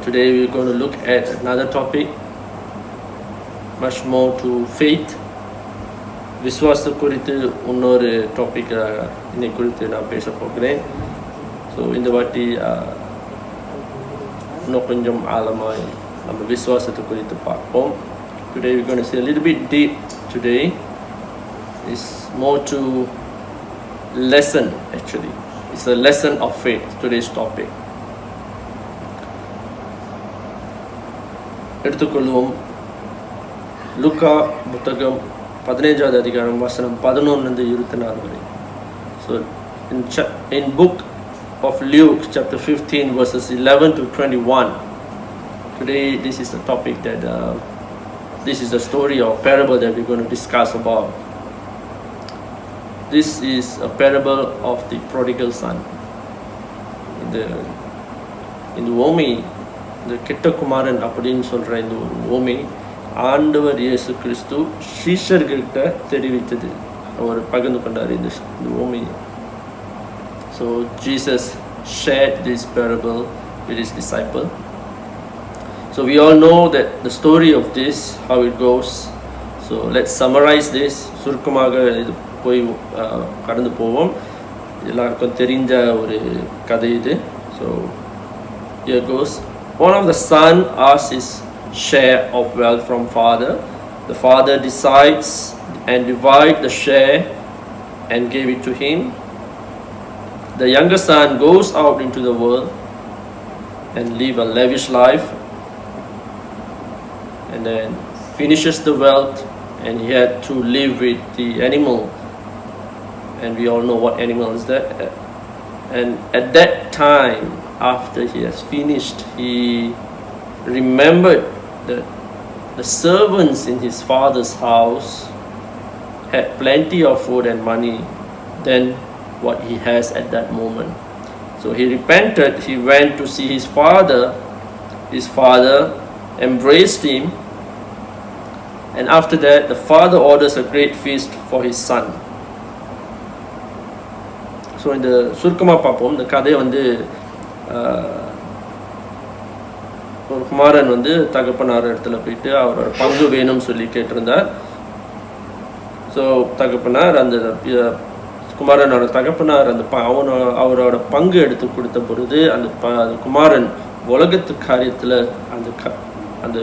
today we're going to look at another topic, much more to faith. விசுவாச குறித்து இன்னொரு topic இன்னைக்கு குறித்து நான் பேச போகிறேன். ஸோ இந்த வாட்டி இன்னும் கொஞ்சம் ஆழமாக நம்ம விசுவாசத்தை குறித்து பார்ப்போம். Today we're going to see a little bit deep today. It's more to lesson actually. It's a lesson of faith, today's topic. எடுத்துக்கொள்வோம் லூக்கா புத்தகம் 15வது அதிகாரம் வசனம் 11-24 வரை. So in book of Luke chapter 15 verses 11 to 21. Today this is the topic that this is the story or parable that we're going to discuss about. This is a parable of the prodigal son. இந்த ஓமை, இந்த கெட்ட குமாரன் அப்படின்னு சொல்ற இந்த ஒரு ஓமை ஆண்டவர் இயேசு கிறிஸ்து சீஷர்கிட்ட தெரிவித்தது, அவர் பகிர்ந்து கொண்டார் இந்த ஓமை. So Jesus shared this parable with his disciple. So we all know that the story of this, how it goes. So let's summarize this. சுருக்கமாக இது போய் கடந்து போவோம். எல்லாருக்கும் தெரிஞ்ச ஒரு கதை இது. So here goes. One of the son asks his share of wealth from father. The father decides and divide the share and gave it to him. The younger son goes out into the world and live a lavish life, and then finishes the wealth, and he had to live with the animal, and we all know what animal is that. And at that time, after he has finished, he remembered that the servants in his father's house had plenty of food and money than what he has at that moment. So he repented, he went to see his father. His father embraced him, and after that the father orders a great feast for his son. So இந்த சுருக்கமாக பார்ப்போம். இந்த கதையை ஒரு குமாரன் தகப்பனார் இடத்துல போயிட்டு அவரோட பங்கு வேணும்னு சொல்லி கேட்டிருந்தார். ஸோ தகப்பனார் அந்த குமாரனோட தகப்பனார் அவரோட பங்கு எடுத்து கொடுத்த பொழுது அந்த குமாரன் உலகத்து காரியத்தில் அந்த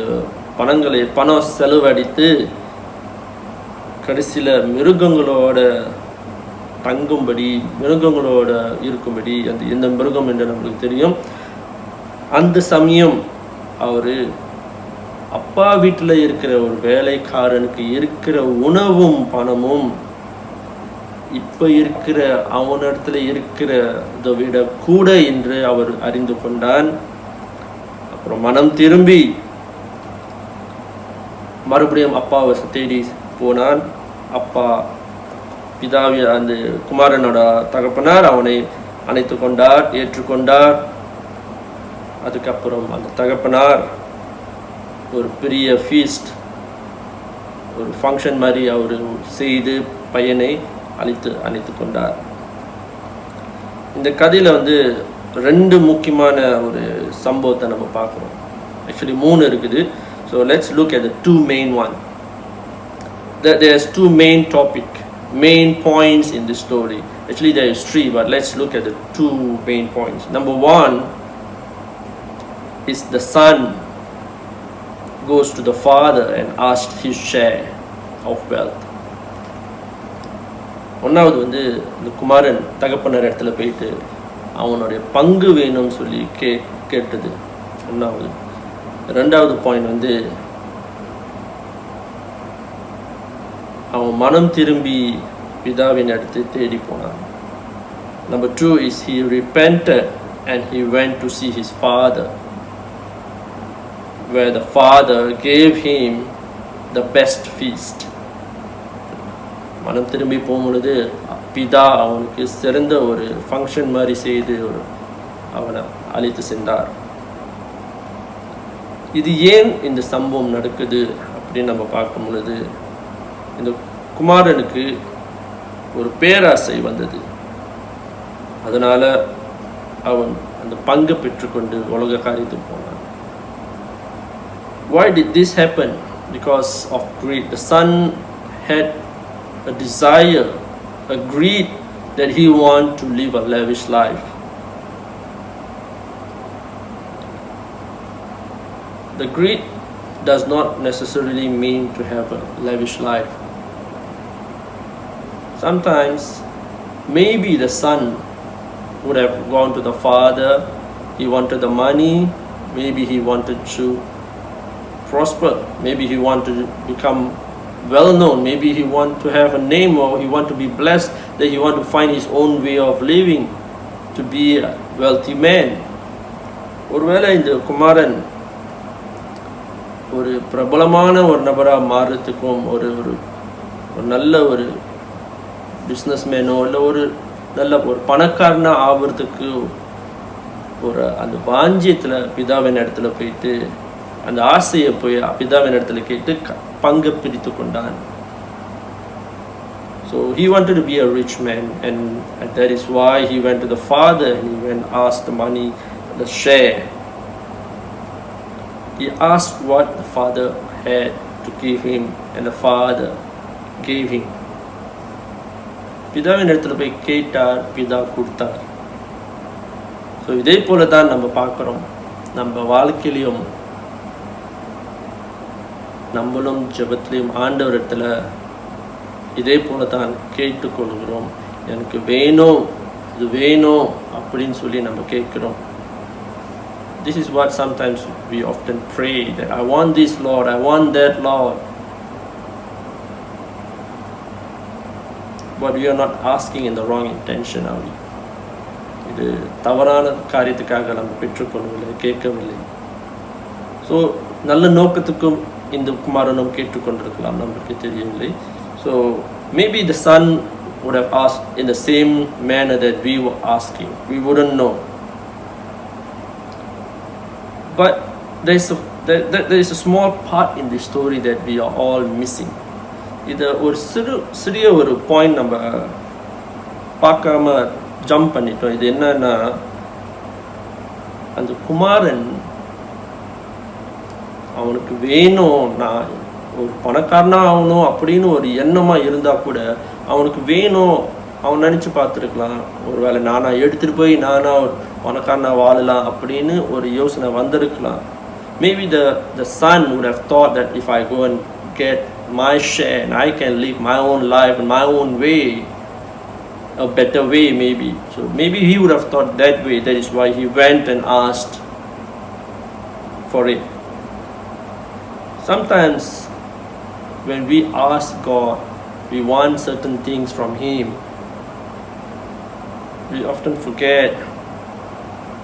பணம் செலவழித்து கடைசியில் மிருகங்களோட தங்கும்படி, மிருகங்களோட இருக்கும்படி, எந்த மிருகம் என்று நம்மளுக்கு தெரியும். அந்த சமயம் அவர் அப்பா வீட்டில் இருக்கிற ஒரு வேலைக்காரனுக்கு இருக்கிற உணவும் பணமும் இப்போ இருக்கிற அவனிடத்துல இருக்கிறதை விட கூட என்று அவர் அறிந்து கொண்டான். அப்புறம் மனம் திரும்பி மறுபடியும் அப்பாவை தேடி போனான். அப்பா பிதாவி அந்த குமாரனோட தகப்பனார் அவனை அணைத்து கொண்டார், ஏற்றுக்கொண்டார். அதுக்கப்புறம் அந்த தகப்பனார் ஒரு பெரிய ஃபீஸ்ட், ஒரு ஃபங்க்ஷன் மாதிரி அவர் செய்து பையனை அழைத்து கொண்டார். இந்த கதையில் ரெண்டு முக்கியமான ஒரு சம்பவத்தை நம்ம பார்க்குறோம். ஆக்சுவலி 3 இருக்குது. So let's look at the 2 main one. There's 2 main points in the story. Actually there is 3, but let's look at the 2 main points. Number 1 is the son goes to the father and asks his share of wealth. ஒன்றாவது இந்த குமாரன் தகப்பனார் இடத்துல போயிட்டு அவனுடைய பங்கு வேணும்னு சொல்லி கேட்டது ஒன்றாவது. ரெண்டாவது பாயிண்ட் அவன் மனம் திரும்பி பிதாவின் இடத்தை தேடி போனான். Number 2 is he repented and he went to see his father, where the father gave him the best feast. மனம் திரும்பி போகும்பொழுது பிதா அவனுக்கு சிறந்த ஒரு ஃபங்க்ஷன் மாதிரி செய்து அவனை அழைத்து சென்றார். இது ஏன் இந்த சம்பவம் நடக்குது அப்படின்னு நம்ம பார்க்கும் பொழுது, இந்த குமாரனுக்கு ஒரு பேராசை வந்தது. அதனால் அவன் அந்த பங்கு பெற்றுக்கொண்டு உலக காரியத்துக்கு போனான். Why did this happen? Because of greed. The son had a desire, a greed that he wanted to live a lavish life. The greed does not necessarily mean to have a lavish life. Sometimes, maybe the son would have gone to the father, he wanted the money, maybe he wanted to prosper, maybe he wanted to become well known, maybe he wanted to have a name, or he wanted to be blessed, that he wanted to find his own way of living, to be a wealthy man. ஒருவேளை இந்த குமாரன் ஒரு பிரபலமான ஒரு நபராக மாறுறதுக்கும் ஒரு நல்ல ஒரு பிஸ்னஸ்மேனோ இல்லை ஒரு நல்ல ஒரு பணக்காரனாக ஆகிறதுக்கு ஒரு அந்த வாஞ்சியத்தில் பிதாவின் இடத்துல போயிட்டு அந்த ஆசையை போய் பிதாவின் இடத்துல கேட்டு பங்கு பிரித்து கொண்டான். So he wanted to be a rich man, and that is why he went to the father and he went and asked the money, the share. He asked what the father had to give him, and the father gave him. பிதாவின் இடத்துல போய் கேட்டார், பிதா கொடுத்தார். So இதே போல தான் நம்ம பார்க்குறோம். நம்ம வாழ்க்கையிலையும் நம்மளும் ஜெபத்திலையும் ஆண்டவர் இடத்துல இதே போல தான் கேட்டுக்கொள்கிறோம். எனக்கு வேணும், இது வேணும் அப்படின்னு சொல்லி நம்ம கேட்குறோம். This is what sometimes we often pray, that I want this Lord, I want that Lord. But we are not asking in the wrong intention, are we? இது தவறான காரியத்துக்காக நம்ம பெற்றுக்கொள்ளவில்லை, கேட்கவில்லை. ஸோ நல்ல நோக்கத்துக்கும் இந்த குமாரனும் கேட்டுக்கொண்டிருக்கலாம், நம்மளுக்கு தெரியவில்லை. So maybe the son would have asked in the same manner that we were asking. We wouldn't know. But there is a small part in this story that we are all missing. இதை ஒரு சிறிய ஒரு point நம்ம பார்க்காம jump பண்ணிட்டோம். இது என்னன்னா, அந்த குமாரன் அவனுக்கு வேணும், நான் ஒரு பணக்காரனாக ஆகணும் அப்படின்னு ஒரு எண்ணமாக இருந்தால் கூட அவனுக்கு வேணும், அவன் நினச்சி பார்த்துருக்கலாம், ஒரு வேளை நானாக எடுத்துகிட்டு போய் நானாக ஒரு பணக்காரனாக வாழலாம் அப்படின்னு ஒரு யோசனை வந்திருக்கலாம். Maybe the son would have thought that if I go and get my share and I can live my own life in my own way, a better way maybe. So maybe he would have thought that way. That is why he went and asked for it. Sometimes when we ask God, we want certain things from Him. We often forget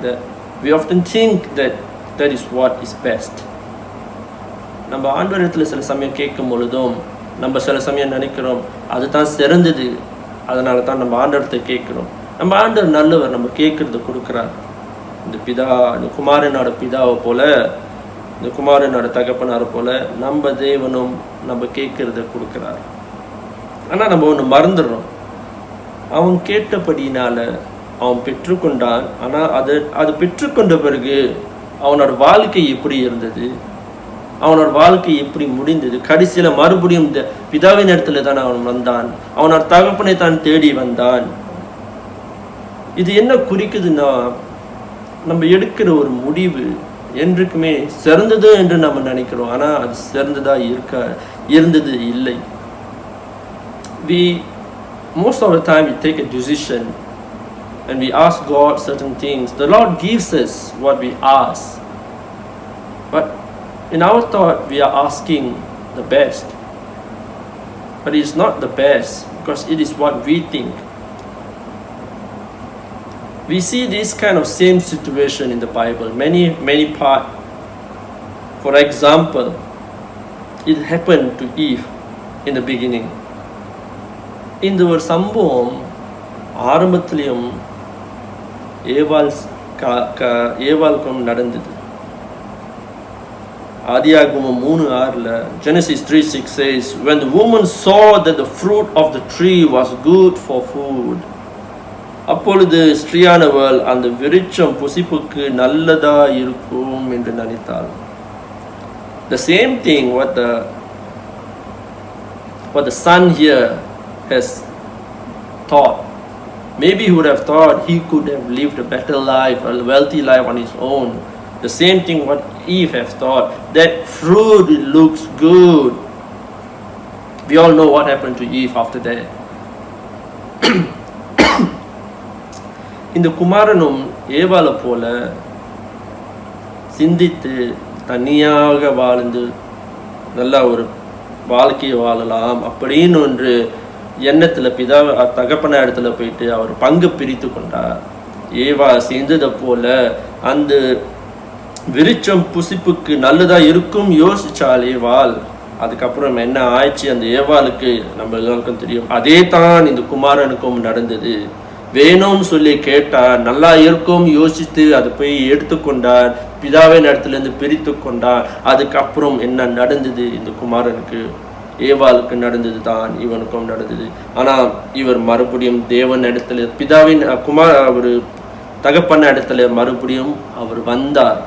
that, we often think that that is what is best. நம்ம ஆண்டவரிடத்தில் சில சமயம் கேட்கும் பொழுதும் நம்ம சில சமயம் நினைக்கிறோம் அதுதான் சிறந்தது, அதனால தான் நம்ம ஆண்டவரத்தை கேட்குறோம். நம்ம ஆண்டவர் நல்லவர், நம்ம கேட்குறத கொடுக்குறார். இந்த குமாரனோட பிதாவை போல, இந்த குமாரனோட தகப்பனார் போல நம்ம தேவனும் நம்ம கேட்குறத கொடுக்குறார். ஆனால் நம்ம ஒன்று மறந்துடுறோம், அவன் கேட்டபடினால அவன் பெற்றுக்கொண்டான். ஆனால் அது பெற்றுக்கொண்ட பிறகு அவனோட வாழ்க்கை எப்படி இருந்தது, அவனோட வாழ்க்கை எப்படி முடிந்தது, கடைசியில் மறுபடியும் இந்த பிதாவின் இடத்துல தான் அவன் வந்தான், அவனோட தகப்பனை தான் தேடி வந்தான். இது என்ன குறிக்குதுன்னா, நம்ம எடுக்கிற ஒரு முடிவு என்றைக்குமே சிறந்தது என்று நம்ம நினைக்கிறோம், ஆனால் அது சிறந்ததா இருந்தது இல்லை. Most of the time we take a decision and we ask God certain things. The Lord gives us what we ask, but in our thought we are asking the best, but it is not the best because it is what we think. We see this kind of same situation in the Bible, many part. For example, it happened to Eve in the beginning. இந்த ஒரு சம்பவம் ஆரம்பத்திலையும் ஏவாளுக்கும் நடந்தது. ஆதியாகமம் 3:6 Genesis 3:6 says, when the woman saw that the fruit of the tree was good for food, அப்பொழுது ஸ்திரீயானவள் அந்த விருட்சம் புசிப்புக்கு நல்லதா இருக்கும் என்று நினைத்தாள். The same thing what the son here has thought. Maybe he would have thought he could have lived a better life, a wealthy life on his own. The same thing what Eve has thought. That fruit, it looks good. We all know what happened to Eve after that. இந்த குமாரனும் ஏவாளை போல சிந்தித்து தனியாக வாழ்ந்து நல்ல ஒரு வாழ்க்கையை வாழலாம் அப்படின்னு ஒன்று எண்ணத்தில் தகப்பன இடத்துல போயிட்டு அவர் பங்கு பிரித்து கொண்டார். ஏவா செஞ்சதை போல அந்த விருட்சம் புசிப்புக்கு நல்லதா இருக்கும் யோசிச்சால் ஏவாள், அதுக்கப்புறம் என்ன ஆயிடுச்சு அந்த ஏவாளுக்கு நம்ம எல்லாருக்கும் தெரியும். அதே தான் இந்த குமாரனுக்கும் நடந்தது. வேணும்னு சொல்லி கேட்டார், நல்லா இருக்கும் யோசித்து அதை போய் எடுத்துக்கொண்டார், பிதாவின் இடத்துலேருந்து பிரித்து கொண்டார். அதுக்கப்புறம் என்ன நடந்தது இந்த குமாரனுக்கு? ஏவாளுக்கு நடந்தது தான் இவனுக்கும் நடந்தது. ஆனால் இவர் மறுபடியும் தேவன் இடத்துல பிதாவின் அவர் தகப்பன இடத்துல மறுபடியும் அவர் வந்தார்.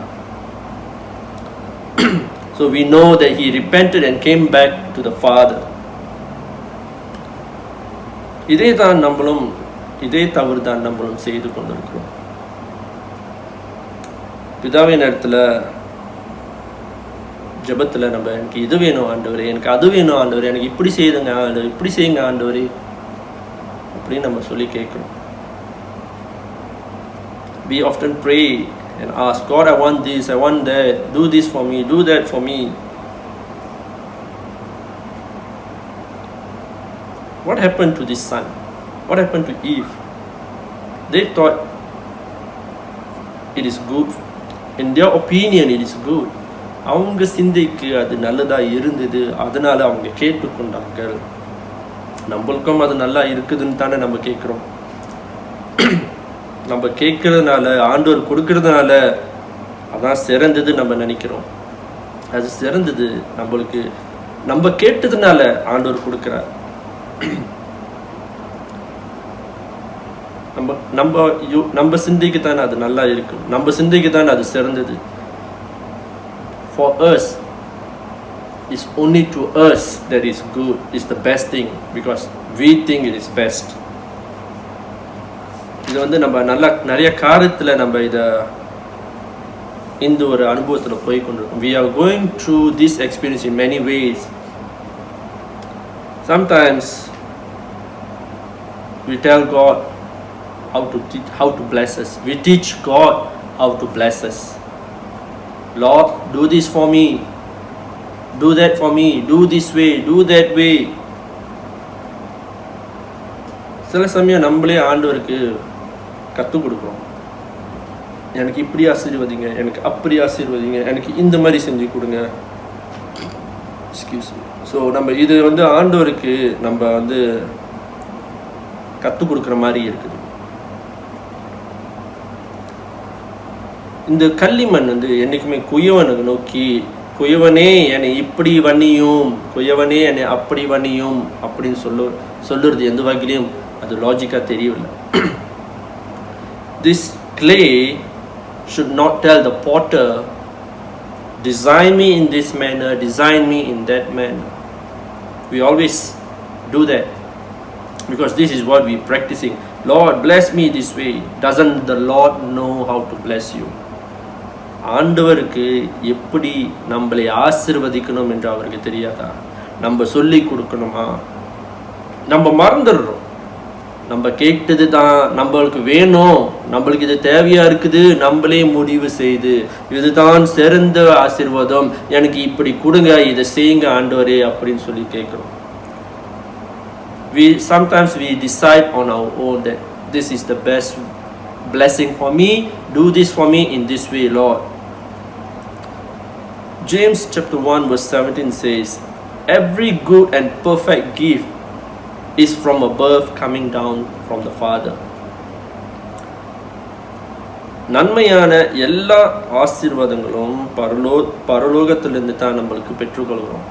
So we know that he repented and came back to the Father. இதே தவறு தான் நம்மளும் செய்து கொண்டிருக்கிறோம். பிதாவின் இடத்துல ஜபத்துல நம்ம எனக்கு இது வேணும் ஆண்டவரே, எனக்கு அது வேணும் ஆண்டவரே, எனக்கு இப்படி செய்யுங்க ஆண்டவர், இப்படி செய்யுங்க ஆண்டவரே அப்படின்னு நம்ம சொல்லி கேட்கிறோம். We often pray and ask God, I want this, I want that, do this for me, do that for me. What happened to this son? What happened to Eve? They thought it is good. In their opinion, it is good. அவங்க சிந்தைக்கு அது நல்லதா இருந்தது, அதனால அவங்க கேட்டுக்கொண்டார்கள். நம்மளுக்கும் அது நல்லா இருக்குதுன்னு தானே நம்ம கேட்குறோம். நம்ம கேட்கறதுனால, ஆண்டவர் கொடுக்கறதுனால அதான் சிறந்தது நம்ம நினைக்கிறோம். அது சிறந்தது நம்மளுக்கு, நம்ம கேட்டதுனால ஆண்டவர் கொடுக்கிறார். நம்ம சிந்தைக்கு தானே அது நல்லா இருக்கும், நம்ம சிந்தைக்கு தானே அது சிறந்தது. For us, it's only to us that is good, is the best thing, because we think it is best. இது நம்ம நல்லா நிறைய காரியத்தில் நம்ம இந்த ஒரு அனுபவத்தில் போய் கொண்டிருக்கோம். We are going through this experience in many ways. Sometimes we tell God how to bless us. We teach God how to bless us. Lord, do this for me, do that for me, do this way, do that way. சில சமயம் நம்மளே ஆண்டவருக்கு கற்றுக் கொடுக்குறோம். எனக்கு இப்படி ஆசீர்வதிங்க, எனக்கு அப்படி ஆசீர்வதிங்க, எனக்கு இந்த மாதிரி செஞ்சு கொடுங்க. Excuse me. ஸோ நம்ம இது ஆண்டவருக்கு நம்ம கற்றுக் கொடுக்குற மாதிரி இருக்குது. இந்த களிமண் என்றைக்குமே குயவனுக்கு நோக்கி, குயவனே என்னை இப்படி வண்ணியும், குயவனே என்னை அப்படி வண்ணியும் அப்படின்னு சொல்லுறது எந்த வகையிலையும் அது லாஜிக்காக தெரியவில்லை. This clay should not tell the potter, design me in this manner, design me in that manner. We always do that because this is what we're practicing. Lord, bless me this way. Doesn't the Lord know how to bless you? ஆண்டவருக்கு எப்படி நம்மளை ஆசீர்வதிக்கணும் என்று அவருக்கு தெரியாதா? நம்ம சொல்லி கொடுக்கணுமா? நம்ம மறந்துடுறோம். நம்ம கேட்டது தான் நம்மளுக்கு வேணும், நம்மளுக்கு இது தேவையா இருக்குது, நம்மளே முடிவு செய்து இதுதான் சிறந்த ஆசீர்வாதம், எனக்கு இப்படி கொடுங்க, இதை செய்யுங்க ஆண்டவரே அப்படின்னு சொல்லி கேட்குறோம். Sometimes we decide on our own that this is the best blessing for me, do this for me in this way, Lord. James chapter 1 verse 17 says, every good and perfect gift is from above, coming down from the Father. நன்மையான எல்லா ஆசீர்வாதங்களும் பரலோகத்திலிருந்து தான் நம்மளுக்கு பெற்றுக்கொள்கிறோம்.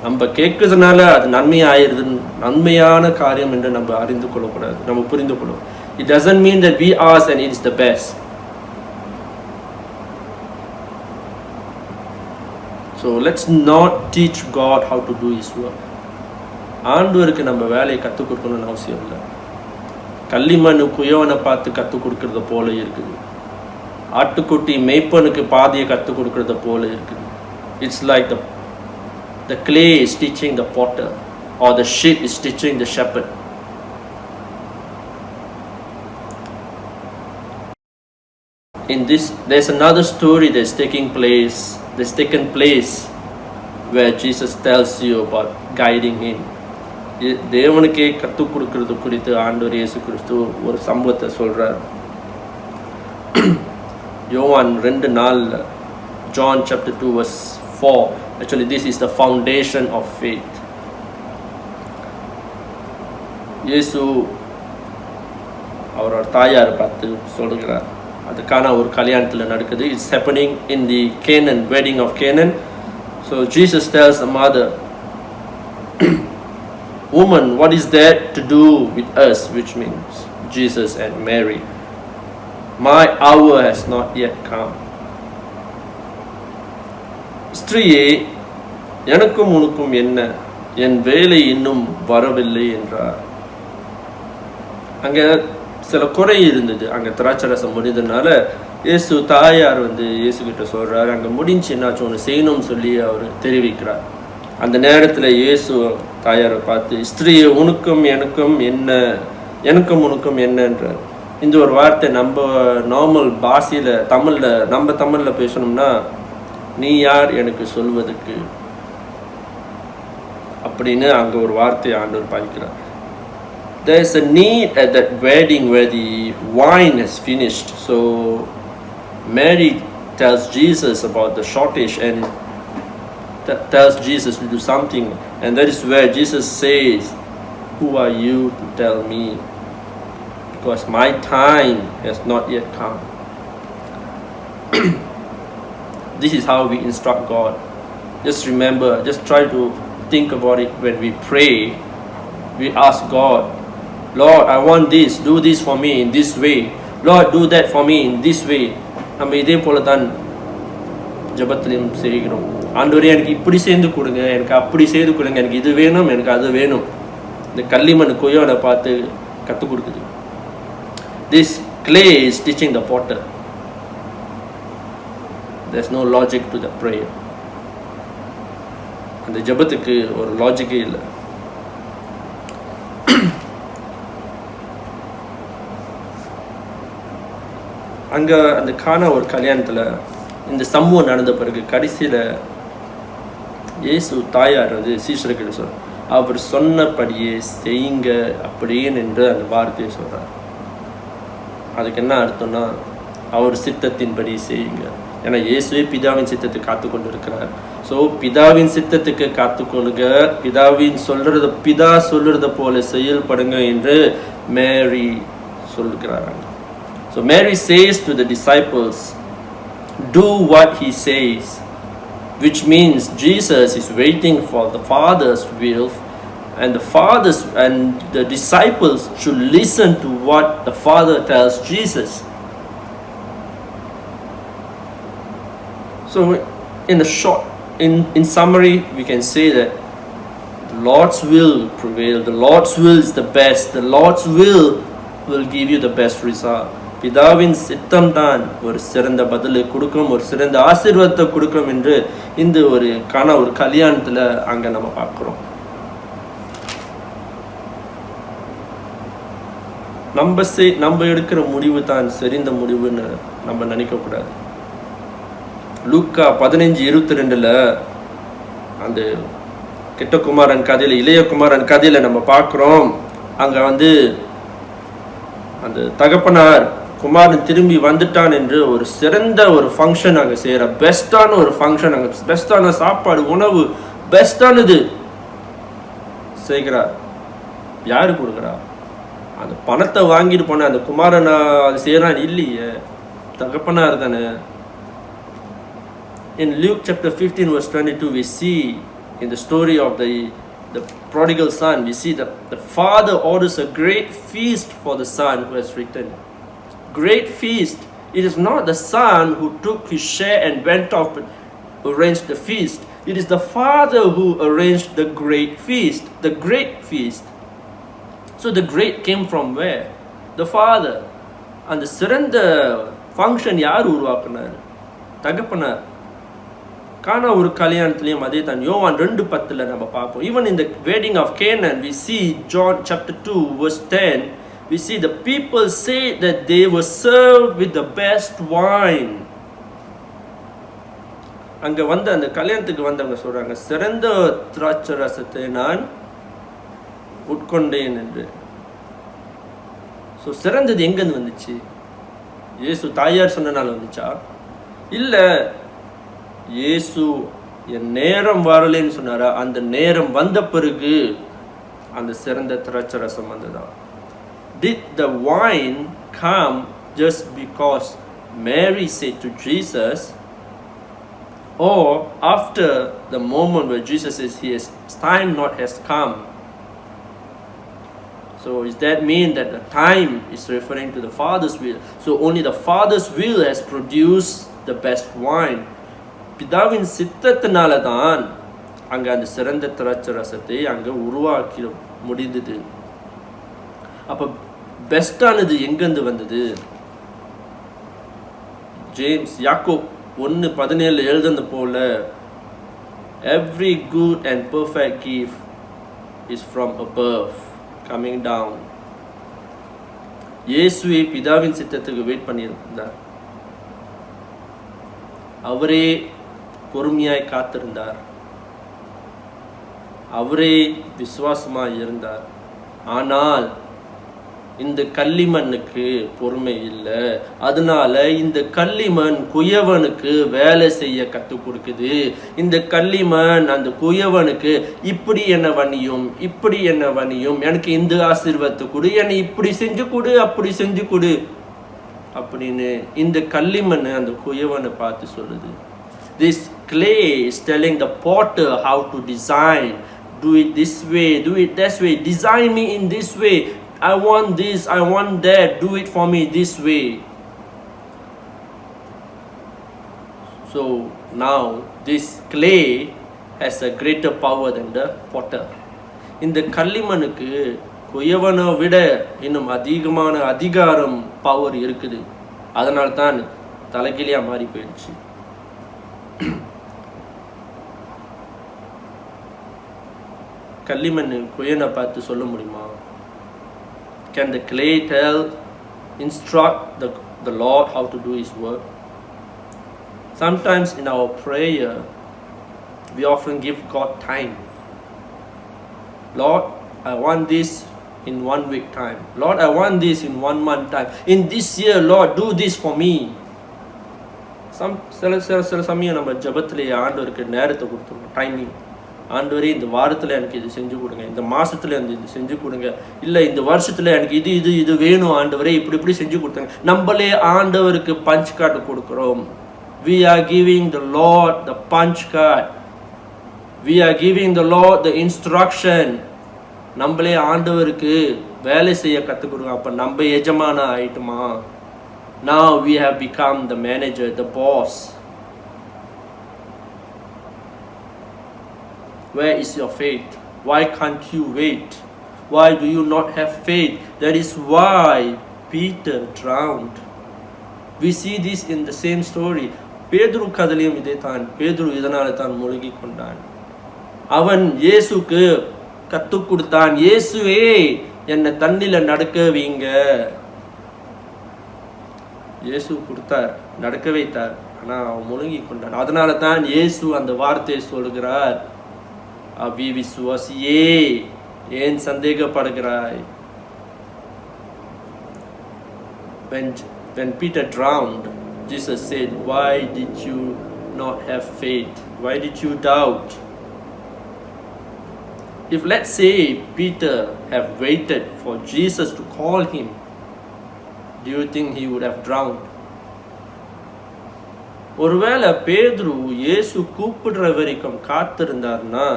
நம்ம கேட்கறதுனால அது நன்மையான காரியம் என்று நம்ம அறிந்து கொள்ளக்கூடாது, நம்ம புரிந்து கொள்ளும். It doesn't mean that we ask and it is the best. So let's not teach God how to do his work. ஆண்டவருக்கு நம்ம வேலையை கற்றுக் கொடுக்கணும்னு அவசியம் இல்லை. கள்ளிமண்ணு குயவனை பார்த்து கற்றுக் கொடுக்கறத போல இருக்குது. ஆட்டுக்குட்டி மேய்ப்பனுக்கு பாதியை கற்றுக் கொடுக்கறத போல இருக்குது. It's like the clay is teaching the potter, or the sheep is teaching the shepherd. In this, there's another story that's taken place where Jesus tells you about guiding him. தேவனுக்கே கற்றுக் கொடுக்கிறது குறித்து ஆண்டவர் இயேசு கிறிஸ்து ஒரு சம்பவத்தை சொல்றார். யோவான் 2:4, John chapter 2 verse 4. Actually, this is the foundation of faith. இயேசு அவரோட தாயார் பார்த்து சொல்கிறார். அதுக்கான ஒரு கல்யாணத்தில் நடக்குது. It's happening in the Canaan, wedding of Canaan. So Jesus tells the mother, "Woman, what is that to do with us?" Which means Jesus and Mary. "My hour has not yet come." ஸ்திரீயே, எனக்கும் உனக்கும் என்ன, என் வேலை இன்னும் வரவில்லை என்றார். அங்கே சில குறை இருந்தது. அங்கே திராட்சரசம் முடிந்ததுனால இயேசு தாயார் இயேசு கிட்ட சொல்றாரு, அங்கே முடிஞ்சு என்னாச்சும் ஒன்று செய்யணும்னு சொல்லி அவர் தெரிவிக்கிறார். அந்த நேரத்தில் இயேசு தாயாரை பார்த்து, ஸ்திரீயே, உனக்கும் எனக்கும் என்ன, எனக்கும் உனக்கும் என்னன்றார். இந்த ஒரு வார்த்தை நம்ம நார்மல் பாஷையில் நம்ம தமிழில் பேசணும்னா, நீ யார் எனக்கு சொல்வதற்கு அப்படின்னு அங்கே ஒரு வார்த்தையை ஆண்டவர் பாய்க்கிறார். There is a need at that wedding where the wine is finished. So Mary tells Jesus about the shortage and tells Jesus to do something. And that is where Jesus says, "Who are you to tell me? Because my time has not yet come." This is how we instruct God. Just remember, just try to think about it when we pray. We ask God, "Lord, I want this, do this for me in this way. Lord, do that for me in this way." நம்ம இதே போல தான் ஜெபத்திலும் செய்கிறோம். ஆண்டவரே, எனக்கு இப்படி செய்து கொடுங்க, எனக்கு அப்படி செய்து கொடுங்க, எனக்கு இது வேணும், எனக்கு அது வேணும். இந்த கள்ளிமண் குயவனை பார்த்து கற்றுக் கொடுக்குது. This clay is teaching the potter. There's no logic to the prayer. அந்த ஜெபத்துக்கு ஒரு லாஜிக்கே இல்லை. அங்கே அந்த கானா ஒரு கல்யாணத்தில் இந்த சம்பவம் நடந்த பிறகு கடைசியில் இயேசு தாயார் சீஷர்கிட்ட சொல்கிறார், அவர் சொன்னபடியே செய்யுங்க அப்படின்னு என்று அந்த வார்த்தையை சொல்கிறார். அதுக்கு என்ன அர்த்தம்னா, அவர் சித்தத்தின்படி செய்யுங்க. ஏன்னா இயேசுவே பிதாவின் சித்தத்தை காத்து கொண்டு இருக்கிறார். ஸோ பிதாவின் சித்தத்துக்கு காத்துக்கொள்ளுங்க, பிதா சொல்றத போல செயல்படுங்க என்று மேரி சொல்கிறாங்க. So Mary says to the disciples, "Do what he says," which means Jesus is waiting for the Father's will, and the disciples should listen to what the Father tells Jesus. So in summary, we can say that the Lord's will prevail. The Lord's will is the best. The Lord's will give you the best result. பிதாவின் சித்தம் தான் ஒரு சிறந்த பதிலை கொடுக்கும், ஒரு சிறந்த ஆசீர்வாதத்தை கொடுக்கும் என்று இந்த ஒரு கல்யாணத்தில் அங்கே நம்ம பார்க்குறோம். நம்ம எடுக்கிற முடிவு தான் சரிந்த முடிவுன்னு நம்ம நினைக்கக்கூடாது. லூக்கா 15:22 அந்த கெட்ட குமாரன் கதையில், இளைய குமாரன் கதையில் நம்ம பார்க்குறோம். அங்கே அந்த தகப்பனார் குமாரன் திரும்பி வந்துட்டான் என்று ஒரு சிறந்த ஒரு ஃபங்க்ஷன் அங்கே செய்கிற, பெஸ்ட்டான ஒரு ஃபங்க்ஷன், அங்கே பெஸ்ட்டான சாப்பாடு, உணவு, பெஸ்ட்டானது செய்கிறார். யாரு கொடுக்குறா? அந்த பணத்தை வாங்கிட்டு போன அந்த குமாரனா அது செய்கிறான் இல்லையே, தகப்பனார் தானே. In Luke chapter 15 verse 22, we see in the story of the prodigal son, we see that the father orders a great feast for the son who has returned. Great feast. It is not the son who took his share and went off and arranged the feast. It is the Father who arranged the great feast. The great feast. So the great came from where? The Father. அந்த சிறந்த function யார் உருவாக்குனார்? தகப்பனார். கானா ஒரு கல்யாணத்திலையும் அதே தான். யோவான் 2:10 நம்ம பார்ப்போம். Even in the wedding of Canaan, we see John chapter 2 verse 10, we see the people say that they were served with the best wine. அங்க வந்த அந்த கல்யாணத்துக்கு வந்தவங்க சொல்றாங்க, சிறந்த திராட்சை ரசத்தை நான் உட்கொண்டேன் என்று. ஸோ சிறந்தது எங்கேருந்து வந்துச்சு? இயேசு தாயார் சொன்னனால வந்துச்சா? இல்லை, இயேசு என் நேரம் வரலைன்னு சொன்னாரா, அந்த நேரம் வந்த பிறகு அந்த சிறந்த திராட்சை ரசம் வந்ததான். Did the wine come just because Mary said to Jesus, or after the moment where Jesus says his time not has come? So does that mean that the time is referring to the Father's will? So only the Father's will has produced the best wine. பிதாவின் சித்தத்தினால தான் அங்கே அந்த சிறந்த திராட்சை ரசத்தை அங்கே உருவாக்கி முடிந்தது. அப்போ பெஸ்டானது எங்கேருந்து வந்தது? ஜேம்ஸ் யாக்கோப் 1:17 எழுதுனது போல, every good and perfect gift is from above, coming down. இயேசுவே பிதாவின் சித்தத்துக்கு வெயிட் பண்ணியிருந்தார். அவரே பொறுமையாய் காத்திருந்தார். அவரே விசுவாசமாய் இருந்தார். ஆனால் இந்த கல்லிமண்ணுக்கு பொறுமை இல்லை. அதனால இந்த கல்லிமண் குயவனுக்கு வேலை செய்ய கற்றுக் கொடுக்குது. இந்த கல்லிமண் அந்த குயவனுக்கு இப்படி என்ன வணியும், இப்படி என்ன வணியும், எனக்கு இந்த ஆசீர்வாதத்தை கொடு, என்னை இப்படி செஞ்சு கொடு, அப்படி செஞ்சு கொடு அப்படின்னு இந்த கல்லிமண் அந்த குயவனை பார்த்து சொல்லுது. This clay is telling the potter how to design. Do it this way, do it that way, design me in this way. I want this, I want that, do it for me this way. So now this clay has a greater power than the potter. இந்த கல்லிமண்ணுக்கு குயவனை விட இன்னும் அதிகமான அதிகாரம் power இருக்குது. அதனால தான் தலைகீழியாக மாறி போயிடுச்சு. கல்லிமண் குயனை பார்த்து சொல்ல முடியுமா? Can the clay instruct the Lord how to do his work? Sometimes in our prayer, we often give God time. Lord, I want this in 1 week time. Lord, I want this in 1 month time. In this year, Lord, do this for me. சில சமயம் நம்ம ஜபத்திலேயே ஆண்டவருக்கு நேரத்தை கொடுத்துருவோம், timing. ஆண்டவரே இந்த வாரத்தில் எனக்கு இது செஞ்சு கொடுங்க, இந்த மாதத்தில் எனக்கு இது செஞ்சு கொடுங்க, இல்லை இந்த வருஷத்தில் எனக்கு இது இது இது வேணும் ஆண்டவரே, இப்படி இப்படி செஞ்சு கொடுத்தாங்க. நம்மளே ஆண்டவருக்கு பஞ்ச் கார்டு கொடுக்குறோம். We are giving the Lord the punch card. We are giving the Lord the instruction. நம்மளே ஆண்டவருக்கு வேலை செய்ய கற்றுக் கொடுங்க. அப்போ நம்ம எஜமான ஆயிட்டுமா? Now we have become the manager, the boss. Where is your faith? Why can't you wait? Why do you not have faith? That is why Peter drowned. We see this in the same story. பேதுரு கதையிலும் இதே தான். பேதுரு இதனால தான் மூழ்கி கொண்டான். அவன் இயேசுக்கு கற்றுக் கொடுத்தான், இயேசுவே என்னை தண்ணியில் நடக்க வைங்க. இயேசு கொடுத்தார், நடக்க வைத்தார், ஆனால் அவன் முழுங்கி கொண்டான். அதனால தான் இயேசு அந்த வார்த்தையை சொல்கிறார், அபி விசுவாசியே ஏன் சந்தேகப்படுகிறாய்? When Peter drowned, Jesus said, why did you not have faith? Why did you doubt? If let's say Peter have waited for Jesus to call him, do you think he would have drowned? ஒருவேளை பேதுரு இயேசு கூப்பிடுற வரைக்கும் காத்திருந்தார்னா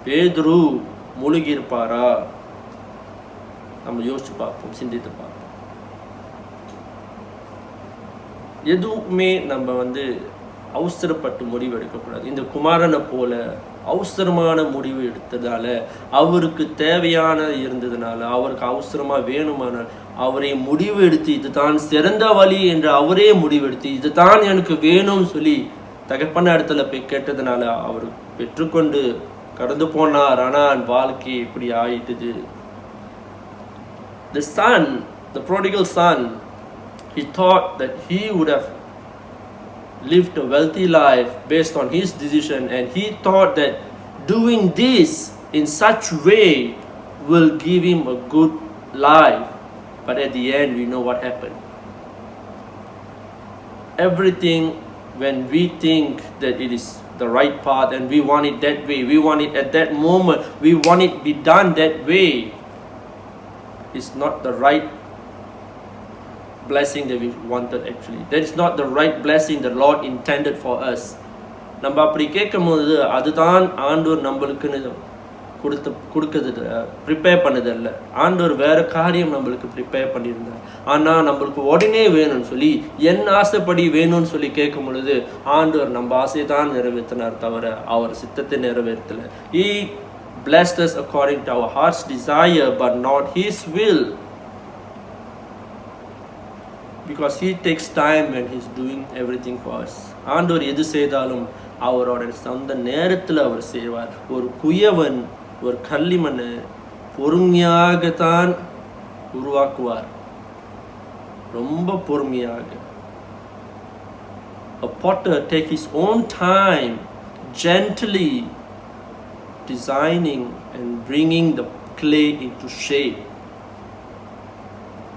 பேதுரு முழுகி இருப்பாரா? நம்ம யோசிச்சு பார்ப்போம், சிந்தித்து பார்ப்போம். எதுவுமே நம்ம அவசரப்பட்டு முடிவு எடுக்கக்கூடாது. இந்த குமாரனை போல அவசரமான முடிவு எடுத்ததால, அவருக்கு தேவையான இருந்ததுனால, அவருக்கு அவசரமா வேணுமானால் அவரே முடிவு எடுத்து இதுதான் சிறந்த வழி என்று அவரே முடிவெடுத்து இதுதான் எனக்கு வேணும்னு சொல்லி தகப்பன இடத்துல போய் கேட்டதுனால அவர் பெற்றுக்கொண்டு கடந்து போனார். ஆனால் வாழ்க்கை இப்படி ஆயிட்டுது. The son, the prodigal son, he thought that he would have lived a wealthy life based on his decision, and he thought that doing this in such way will give him a good life. But at the end, we know what happened. Everything, when we think that it is the right path and we want it that way, we want it at that moment, we want it be done that way, it's not the right blessing that we wanted actually. That is not the right blessing the Lord intended for us. நம்ம அப்படி கேட்கும்போது அதுதான் ஆண்டவர் நம்மளுக்குன்னு கொடுக்குறது prepare பண்ணதில்ல. ஆண்டவர் வேற காரியம் நம்மளுக்கு ப்ரிப்பேர் பண்ணியிருந்தார். ஆனால் நம்மளுக்கு உடனே வேணும்னு சொல்லி என் ஆசைப்படி வேணும்னு சொல்லி கேட்கும் பொழுது ஆண்டவர் நம்ம ஆசையை தான் நிறைவேற்றினார் தவிர அவர் சித்தத்தை நிறைவேற்றலை. He blessed us according to our heart's desire but not His will, because He takes time when He's doing everything for us. ஆண்டவர் எது செய்தாலும் அவரோட சொந்த நேரத்தில் அவர் செய்வார். ஒரு குயவன் ஒரு களிமண்ணை பொறுமையாகத்தான் உருவாக்குவார், ரொம்ப பொறுமையாக. A potter take his own time, gently designing and bringing the clay into shape.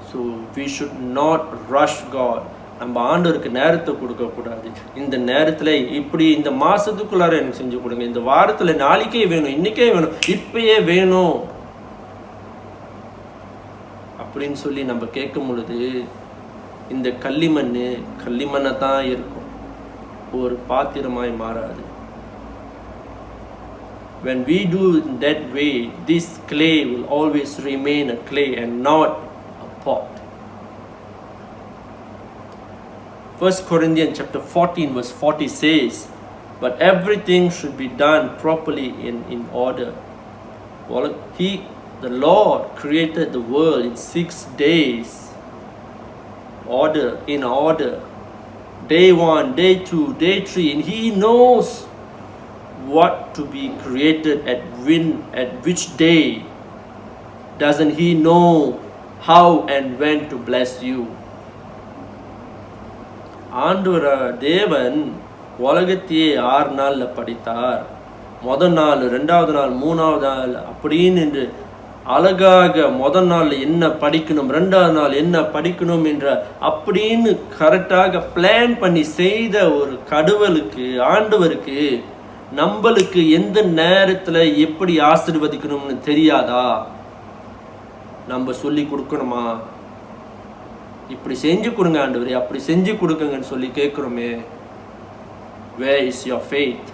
So we should not rush God. நம்ம ஆண்டவருக்கு நேரத்தை கொடுக்கக்கூடாது. இந்த நேரத்தில் இப்படி இந்த மாதத்துக்குள்ளார எனக்கு செஞ்சு கொடுங்க, இந்த வாரத்தில் நாளைக்கே வேணும், இன்றைக்கே வேணும், இப்பயே வேணும் அப்படின்னு சொல்லி நம்ம கேட்கும் பொழுது இந்த களிமண்ணை தான் இருக்கும், ஒரு பாத்திரமாய் மாறாது. When we do in that way, this clay will always remain a clay and not a pot. 1 Corinthians chapter 14 verse 40 says, but everything should be done properly in order. The Lord created the world in 6 days. In order. Day 1, day 2, day 3, and He knows what to be created at which day. Doesn't He know how and when to bless you? ஆண்டவர் தேவன் உலகத்தையே 6 நாளில் படைத்தார். முதல் நாள், 2வது நாள், 3வது நாள் அப்படின்னு என்று அழகாக முதல் நாளில் என்ன படிக்கணும், 2வது நாள் என்ன படிக்கணும் என்ற அப்படின்னு கரெக்டாக பிளான் பண்ணி செய்த ஒரு கடவுளுக்கு, ஆண்டவருக்கு நம்மளுக்கு எந்த நேரத்தில் எப்படி ஆசீர்வதிக்கணும்னு தெரியாதா? நம்ம சொல்லி கொடுக்கணுமா? இப்படி செஞ்சு கொடுங்க ஆண்டவரே, அப்படி செஞ்சு கொடுக்குங்கன்னு சொல்லி கேட்குறோமே. Where is your faith?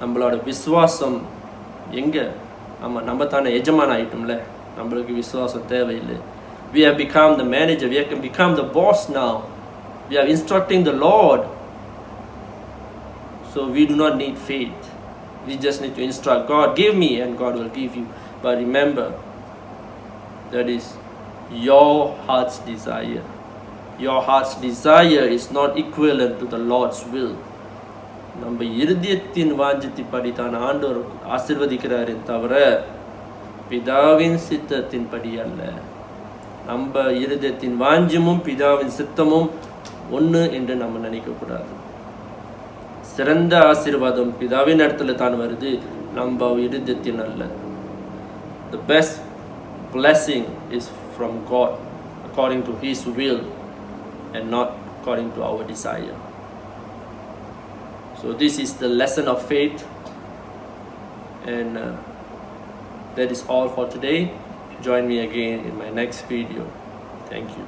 நம்மளோட விசுவாசம் எங்கே? ஆமாம், நம்ம தானே எஜமான் ஆகிட்டோம்ல, நம்மளுக்கு விசுவாசம் தேவையில்லை. We have become the manager, we have become the boss now. We are instructing the Lord. So we do not need faith. We just need to instruct God, give me, and God will give you. But remember, that is your heart's desire. Your heart's desire is not equivalent to the Lord's will. நம்ம இருதயத்தின் வாஞ்சத்தின்படி தான் ஆண்டவர் ஆசீர்வதிக்கிறாரே தவிர பிதாவின் சித்தத்தின்படி அல்ல. நம்ம இருதயத்தின் வாஞ்சமும் பிதாவின் சித்தமும் ஒன்று என்று நம்ம நினைக்கக்கூடாது. சிறந்த ஆசீர்வாதம் பிதாவின் இடத்துல தான் வருது, நம்ம இருதயத்தின் அல்ல. The best blessing is from God according to His will and not according to our desire. So this is the lesson of faith, and that is all for today. Join me again in my next video. Thank you.